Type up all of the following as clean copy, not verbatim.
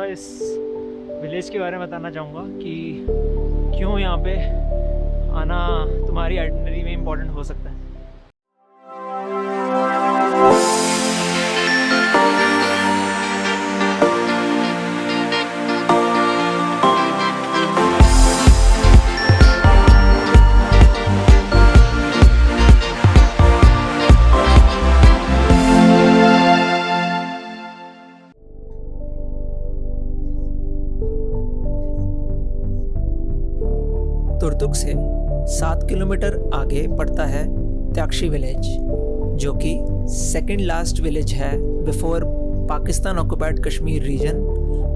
थोड़ा इस विलेज के बारे में बताना चाहूँगा कि क्यों यहाँ पे आना तुम्हारी आइटनरी में इम्पोर्टेंट हो सकता है। तुर्तुक से 7 किलोमीटर आगे पड़ता है त्याक्षी विलेज, जो कि सेकंड लास्ट विलेज है before Pakistan occupied Kashmir region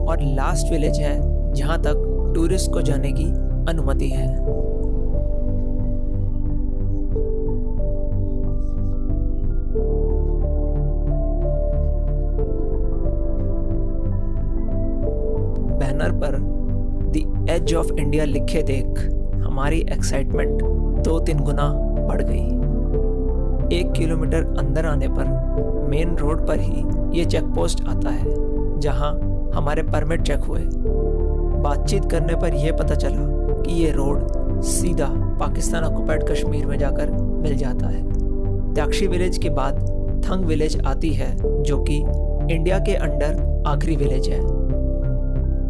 और लास्ट विलेज है जहां तक टूरिस्ट को जाने की अनुमति है। बैनर पर द एज ऑफ इंडिया लिखे देख हमारी एक्साइटमेंट 2-3 गुना बढ़ गई। 1 किलोमीटर अंदर आने पर मेन रोड पर ही ये चेक पोस्ट आता है जहां हमारे परमिट चेक हुए। बातचीत करने पर यह पता चला कि ये रोड सीधा पाकिस्तान ऑक्युपाइड कश्मीर में जाकर मिल जाता है। त्याक्षी विलेज के बाद थंग विलेज आती है, जो कि इंडिया के अंडर आखिरी विलेज है।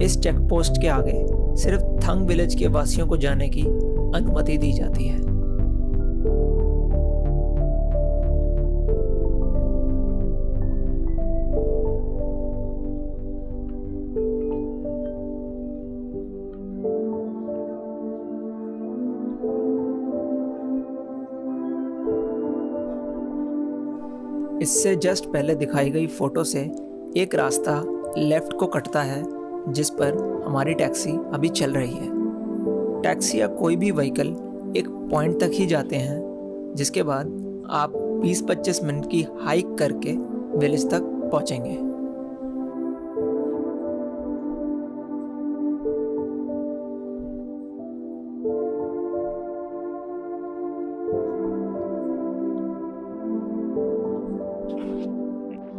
इस चेक पोस्ट के आगे सिर्फ थंग विलेज के वासियों को जाने की अनुमति दी जाती है। इससे जस्ट पहले दिखाई गई फोटो से एक रास्ता लेफ्ट को कटता है, जिस पर हमारी टैक्सी अभी चल रही है। टैक्सी या कोई भी व्हीकल एक पॉइंट तक ही जाते हैं, जिसके बाद आप 20-25 मिनट की हाइक करके विलेज तक पहुंचेंगे।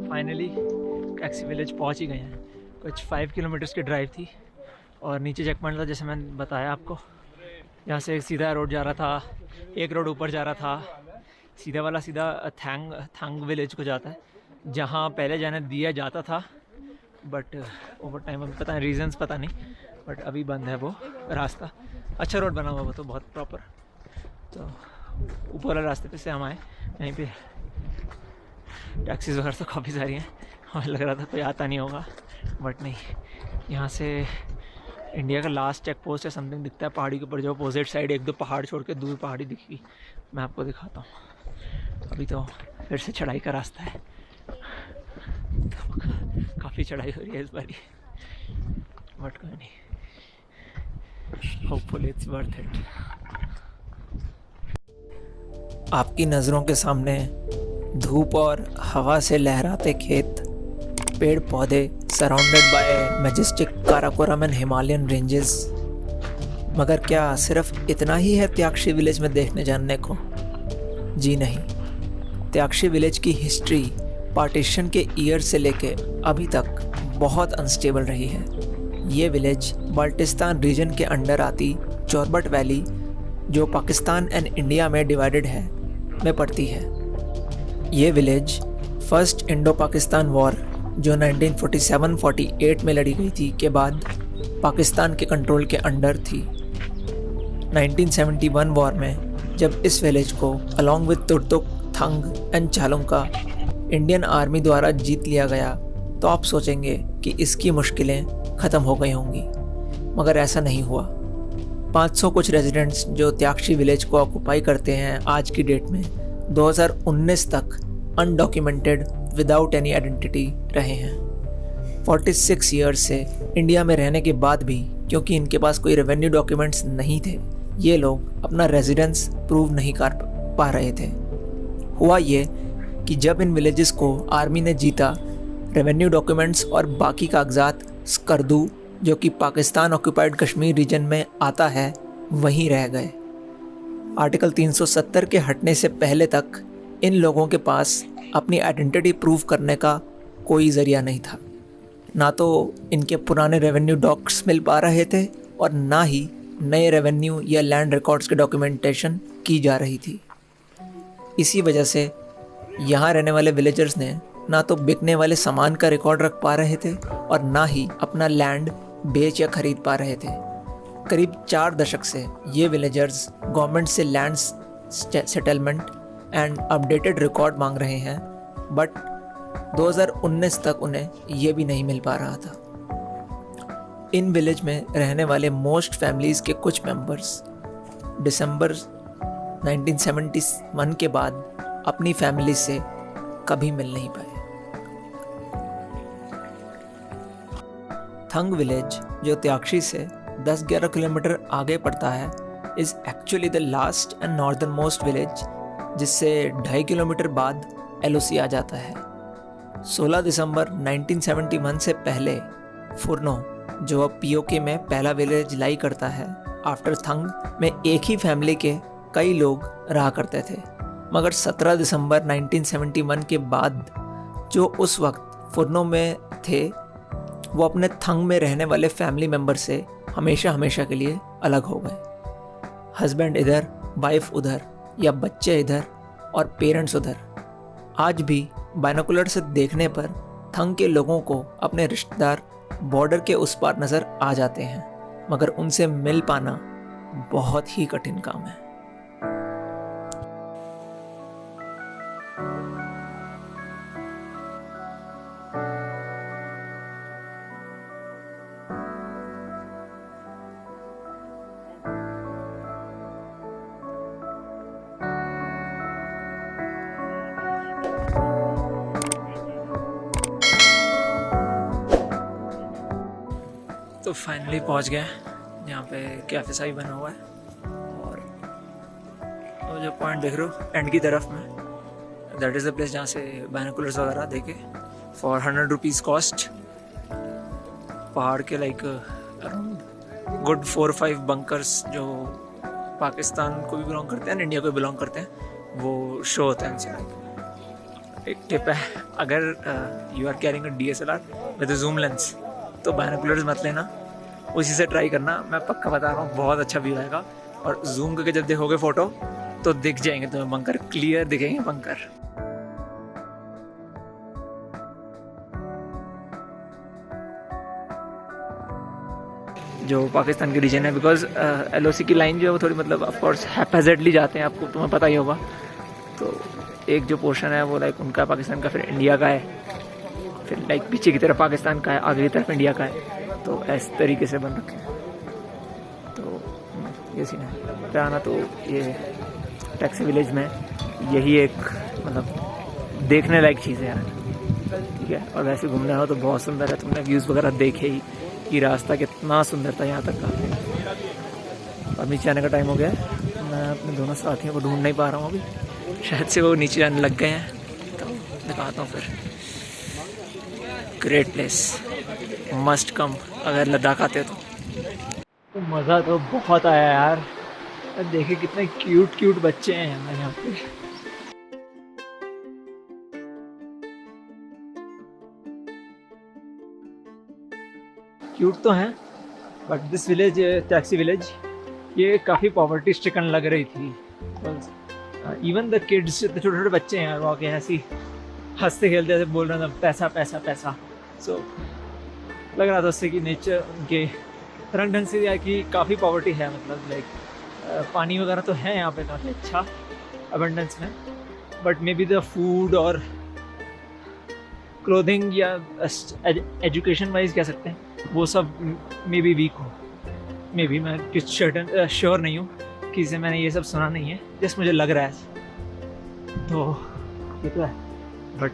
फाइनली टैक्सी विलेज पहुंच ही गए हैं। कुछ 5 किलोमीटर्स की ड्राइव थी और नीचे चेक पॉइंट था, जैसे मैंने बताया आपको। यहाँ से एक सीधा रोड जा रहा था, एक रोड ऊपर जा रहा था, सीधा वाला सीधा थंग विलेज को जाता है, जहाँ पहले जाने दिया जाता था, बट ओवर टाइम अभी पता नहीं रीजंस पता नहीं, बट अभी बंद है वो रास्ता। अच्छा रोड बना हुआ वो तो बहुत प्रॉपर। तो ऊपर वाले रास्ते पे से हम आए। यहीं पे टैक्सीज वगैरह तो काफ़ी सारी हैं, हमें लग रहा था कोई आता नहीं होगा, बट नहीं। यहाँ से इंडिया का लास्ट चेक पोस्ट है समथिंग दिखता है पहाड़ी के ऊपर, जो अपोजिट साइड 1-2 पहाड़ छोड़ के दूर पहाड़ी दिखी। मैं आपको दिखाता हूँ। अभी तो फिर से चढ़ाई का रास्ता है, तो काफ़ी चढ़ाई हो रही है इस बारी, बट कोई नहीं, होपफुली इट्स वर्थ इट। आपकी नज़रों के सामने धूप और हवा से लहराते खेत, पेड़ पौधे surrounded by majestic Karakoram and Himalayan ranges. मगर क्या सिर्फ इतना ही है त्याक्षी विलेज में देखने जानने को? जी नहीं। त्याक्षी विलेज की हिस्ट्री पार्टीशन के ईयर से लेके अभी तक बहुत अनस्टेबल रही है। ये विलेज बाल्टिस्तान रीजन के अंडर आती चोरबट वैली, जो पाकिस्तान एंड इंडिया में डिवाइडेड है, में पड़ती है। ये village first Indo Pakistan war, जो 1947-48 में लड़ी गई थी, के बाद पाकिस्तान के कंट्रोल के अंडर थी। 1971 वॉर में जब इस विलेज को along with Turtuk, Thang and Chalunka Indian army द्वारा जीत लिया गया, तो आप सोचेंगे कि इसकी मुश्किलें ख़त्म हो गई होंगी, मगर ऐसा नहीं हुआ। 500 कुछ रेजिडेंट्स जो त्याक्षी विलेज को ऑक्युपाई करते हैं आज की डेट में 2019 तक अनडॉक्यूमेंटेड विदाउट एनी आइडेंटिटी रहे हैं। 46 ईयर्स से इंडिया में रहने के बाद भी, क्योंकि इनके पास कोई रेवेन्यू डॉक्यूमेंट्स नहीं थे, ये लोग अपना रेजिडेंस प्रूव नहीं कर पा रहे थे। हुआ ये कि जब इन विलेजेस को आर्मी ने जीता, रेवेन्यू डॉक्यूमेंट्स और बाकी कागजात स्कर्दू, जो कि पाकिस्तान ऑक्युपाइड कश्मीर रीजन में आता है, वहीं रह गए। आर्टिकल 370 के हटने से पहले तक इन लोगों के पास अपनी आइडेंटिटी प्रूव करने का कोई ज़रिया नहीं था। ना तो इनके पुराने रेवेन्यू डॉक्स मिल पा रहे थे और ना ही नए रेवेन्यू या लैंड रिकॉर्ड्स की डॉक्यूमेंटेशन की जा रही थी। इसी वजह से यहाँ रहने वाले विलेजर्स ने ना तो बिकने वाले सामान का रिकॉर्ड रख पा रहे थे और ना ही अपना लैंड बेच या खरीद पा रहे थे। करीब 4 दशक से ये विलेजर्स गवर्नमेंट से land settlement and updated record मांग रहे हैं, बट 2019 तक उन्हें ये भी नहीं मिल पा रहा था। इन विलेज में रहने वाले मोस्ट फैमिलीज़ के कुछ मेंबर्स दिसंबर 1971 के बाद अपनी फैमिली से कभी मिल नहीं पाए। थंग विलेज, जो त्याक्षी से 10-11 किलोमीटर आगे पड़ता है, is actually the last and northern most village, जिससे 2.5 किलोमीटर बाद LOC आ जाता है। 16 दिसंबर 1971 से पहले फुरनो, जो अब POK में पहला विलेज लाई करता है, आफ्टर थंग में एक ही फैमिली के कई लोग रहा करते थे। मगर 17 दिसंबर 1971 के बाद जो उस वक्त फुरनो में थे, वो अपने थंग में रहने वाले फैमिली मेम्बर से हमेशा के लिए अलग हो गए। हस्बैंड इधर, वाइफ उधर, या बच्चे इधर और पेरेंट्स उधर। आज भी बाइनोकुलर से देखने पर थंग के लोगों को अपने रिश्तेदार बॉर्डर के उस पार नज़र आ जाते हैं, मगर उनसे मिल पाना बहुत ही कठिन काम है। तो फाइनली पहुंच गए। यहाँ पे कैफे सा ही बना हुआ है और वो जो पॉइंट देख रहे हो एंड की तरफ में, दैट इज़ द प्लेस जहाँ से बाइनोकुलर्स वगैरह देखे फॉर 100 रुपीज़ कॉस्ट। पहाड़ के लाइक अराउंड गुड 4-5 बंकर्स जो पाकिस्तान को भी बिलोंग करते हैं, इंडिया को भी बिलोंग करते हैं, वो शो होता है उनसे। एक टिप है, अगर you are carrying a DSLR with zoom lens तो बाइनोकुलर्स मत लेना, उसी से ट्राई करना। मैं पक्का बता रहा हूँ, बहुत अच्छा व्यू आएगा। और जूम करके जब देखोगे फ़ोटो तो दिख जाएंगे तुम्हें बंकर, क्लियर दिखेंगे बंकर। जो पाकिस्तान के रीजन है, बिकॉज LOC की लाइन जो है वो थोड़ी मतलब ऑफकोर्स हैपेजेडली जाते हैं, आपको तुम्हें पता ही होगा। तो एक जो पोर्शन है वो लाइक उनका पाकिस्तान का, फिर इंडिया का है, फिर लाइक पीछे की तरफ पाकिस्तान का है, आगे की तरफ इंडिया का है। तो इस तरीके से बन रखे हैं। तो ये सीन है। क्या आना, तो ये टैक्सी विलेज में यही एक मतलब देखने लायक चीज़ है यार, ठीक है। और वैसे घूमना हो तो बहुत सुंदर है, तुमने व्यूज़ वगैरह देखे ही कि रास्ता कितना सुंदर था यहाँ तक का। अब नीचे आने का टाइम हो गया है। मैं अपने दोनों साथियों को ढूंढ नहीं पा रहा हूँ अभी, शायद से वो नीचे जाने लग गए हैं। तो दिखाता हूँ फिर। ग्रेट प्लेस, मस्ट कम अगर लद्दाख आते हो तो। मज़ा तो बहुत आया यार। देखिए कितने क्यूट बच्चे हैं यहाँ पे। क्यूट तो हैं, but this village, taxi village, ये काफ़ी पॉवर्टी स्ट्रिकन लग रही थी। इवन द किड्स, छोटे छोटे बच्चे हैं वहाँ के, ऐसी हंसते खेलते ऐसे बोल रहे थे पैसा पैसा पैसा। सो लग रहा था उससे कि नेचर उनके रंग ढंग से या कि काफ़ी पॉवर्टी है, मतलब लाइक पानी वगैरह तो है यहाँ पे काफ़ी अच्छा अबंडेंस में, but may be the food और क्लोथिंग या एजुकेशन वाइज कह सकते हैं, वो सब मे बी वीक हो। मे बी, मैं कुछ श्योर नहीं हूँ, किसी से मैंने ये सब सुना नहीं है, जस्ट मुझे लग रहा है। तो ये तो है, but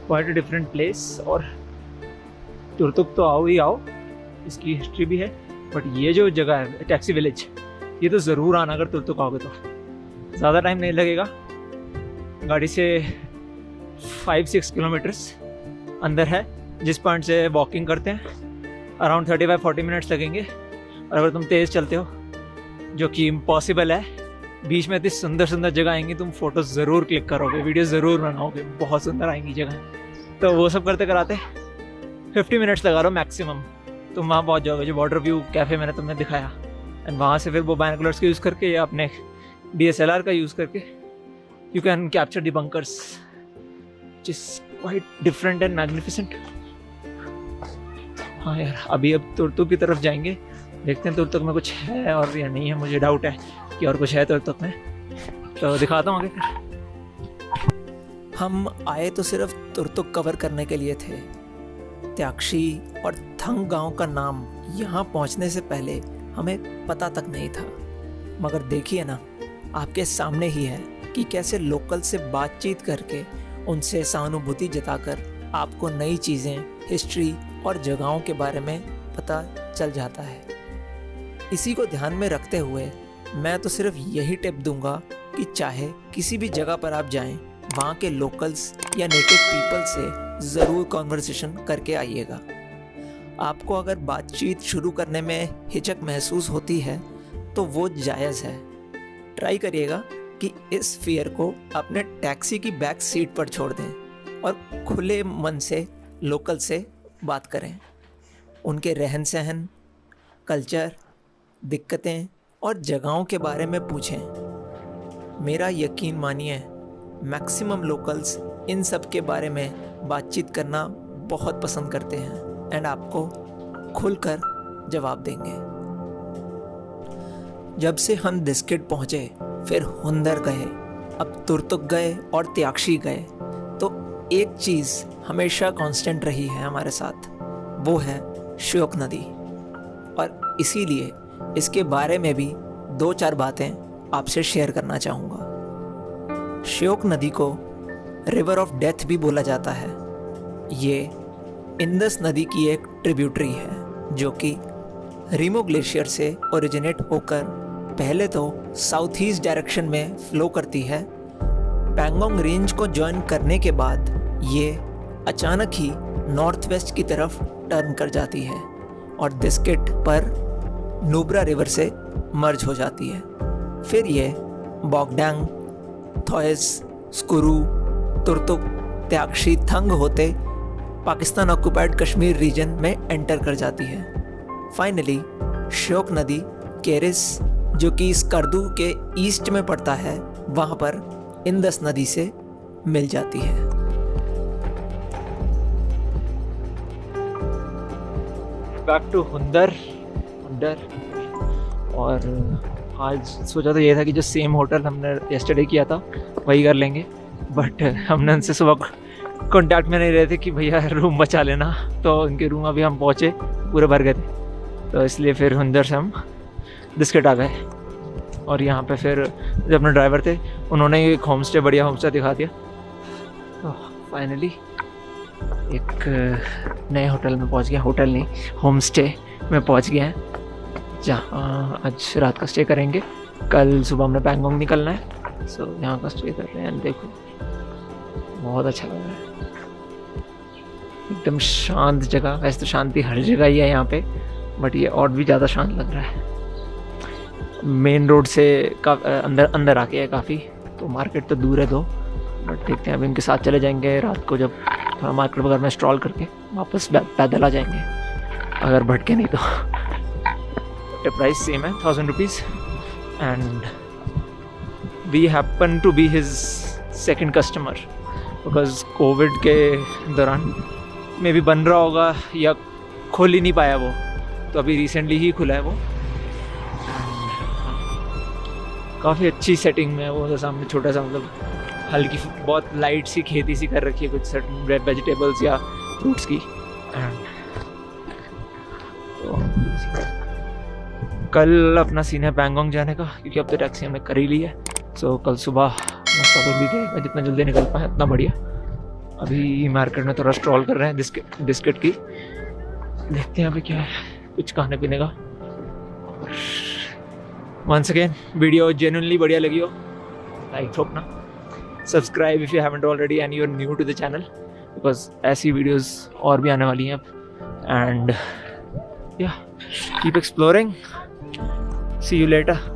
quite a different place. और तुर्तुक तो आओ ही आओ, इसकी हिस्ट्री भी है, बट ये जो जगह है टैक्सी विलेज, ये तो ज़रूर आना अगर तुर्तुक आओगे तो। ज़्यादा टाइम नहीं लगेगा, गाड़ी से 5-6 किलोमीटर्स अंदर है, जिस पॉइंट से वॉकिंग करते हैं अराउंड 35-40 मिनट्स लगेंगे। और अगर तुम तेज़ चलते हो, जो कि इम्पॉसिबल है, बीच में इतनी सुंदर सुंदर जगह आएंगी, तुम फोटो ज़रूर क्लिक करोगे, वीडियो ज़रूर बनाओगे, बहुत सुंदर आएंगी जगह। तो वो सब करते कराते 50 मिनट्स लगा लो मैक्सिमम, तुम वहाँ पहुँच जाओगे जो वाटर व्यू कैफ़े मैंने तुम्हें दिखाया। एंड वहाँ से फिर वो बाइनोकुलर्स का यूज़ करके या अपने DSLR का यूज़ करके you can capture the bunkers, which is quite different and magnificent. हाँ यार, अभी अब तुर्तुक की तरफ जाएंगे, देखते हैं तुर्तुक में कुछ है और या नहीं है। मुझे डाउट है कि और कुछ है तुर्तुक में, तो दिखाता हूँ आगे फिर। हम आए तो सिर्फ तुर्तुक कवर करने के लिए थे। त्याक्षी और थंग गांव का नाम यहाँ पहुँचने से पहले हमें पता तक नहीं था, मगर देखिए ना, आपके सामने ही है कि कैसे लोकल से बातचीत करके उनसे सहानुभूति जताकर आपको नई चीज़ें, हिस्ट्री और जगहों के बारे में पता चल जाता है। इसी को ध्यान में रखते हुए मैं तो सिर्फ यही टिप दूंगा कि चाहे किसी भी जगह पर आप जाएं, वहाँ के लोकल्स या नेटिव पीपल से ज़रूर कॉन्वर्सेशन करके आइएगा। आपको अगर बातचीत शुरू करने में हिचक महसूस होती है तो वो जायज़ है। ट्राई करिएगा कि इस फियर को अपने टैक्सी की बैक सीट पर छोड़ दें और खुले मन से लोकल से बात करें। उनके रहन सहन, कल्चर, दिक्कतें और जगहों के बारे में पूछें। मेरा यकीन मानिए, मैक्सिमम लोकल्स इन सब के बारे में बातचीत करना बहुत पसंद करते हैं एंड आपको खुलकर जवाब देंगे। जब से हम दिस्किट पहुँचे, फिर हुंदर गए, अब तुर्तुक गए और त्याक्षी गए, तो एक चीज़ हमेशा कांस्टेंट रही है हमारे साथ, वो है श्योक नदी। और इसीलिए इसके बारे में भी 2-4 बातें आपसे शेयर करना चाहूँगा। श्योक नदी को रिवर ऑफ डेथ भी बोला जाता है। ये इंदस नदी की एक ट्रिब्यूटरी है जो कि रीमो ग्लेशियर से ओरिजिनेट होकर पहले तो साउथ ईस्ट डायरेक्शन में फ्लो करती है। पैंगोंग रेंज को ज्वाइन करने के बाद ये अचानक ही नॉर्थ वेस्ट की तरफ टर्न कर जाती है और दिस्किट पर नुब्रा रिवर से मर्ज हो जाती है। फिर ये बोगडांग, थॉयस, स्कुरू, तुर्तुक, त्याक्षी, थंग होते पाकिस्तान ऑक्युपाइड कश्मीर रीजन में एंटर कर जाती है। फाइनली श्योक नदी केरिस, जो कि स्कर्दू के ईस्ट में पड़ता है, वहाँ पर इंदस नदी से मिल जाती है। Back to Hunder. और आज सोचा तो ये था कि जो सेम होटल हमने येस्टरडे किया था वही कर लेंगे, बट हमने उनसे सुबह कांटेक्ट में नहीं रहे थे कि भैया रूम बचा लेना, तो उनके रूम अभी हम पहुँचे पूरे भर गए थे, तो इसलिए फिर हुंदर से हम दिस्किट आ गए। और यहाँ पे फिर जो अपने ड्राइवर थे उन्होंने एक होम स्टे, बढ़िया होम स्टे दिखा दिया। तो फाइनली एक नए होटल में पहुँच गया, होटल नहीं होम स्टे में पहुँच गए हैं, जहाँ आज रात का स्टे करेंगे। कल सुबह हमने पैंगोंग निकलना है, सो यहाँ का स्टे कर रहे हैं। देखो बहुत अच्छा लग रहा है, एकदम शांत जगह। वैसे तो शांति हर जगह ही है यहाँ पे, बट ये और भी ज़्यादा शांत लग रहा है। मेन रोड से अंदर आके है काफ़ी, तो मार्केट तो दूर है दो, बट देखते हैं अभी इनके साथ चले जाएंगे। रात को जब थोड़ा मार्केट वगैरह में स्ट्रॉल करके वापस पैदल आ जाएंगे, अगर भटके नहीं तो। प्राइस सेम है, 1000 rupees, and we happen to be his second customer, because covid के दौरान में भी बन रहा होगा या खोल ही नहीं पाया वो, तो अभी रिसेंटली ही खुला है वो। काफ़ी अच्छी सेटिंग में है वो, तो सामने छोटा सा मतलब हल्की बहुत लाइट सी खेती सी कर रखी है, कुछ सर्टन वेजिटेबल्स या फ्रूट्स की। तो कल अपना सीन है पैंगोंग जाने का, क्योंकि अब तो टैक्सी हमने कर ही ली है। सो कल सुबह भी गए, जितना जल्दी निकल पाए उतना बढ़िया। अभी मार्केट में थोड़ा स्ट्रॉल कर रहे हैं बिस्किट की, देखते हैं अभी क्या है, कुछ खाने पीने का। वंस अगेन वीडियो जेन्युइनली बढ़िया लगी हो, लाइक ठोकना, subscribe if you haven't already and you are new to the channel, because ऐसी वीडियोस और भी आने वाली हैं अब। And yeah keep exploring, see you letter.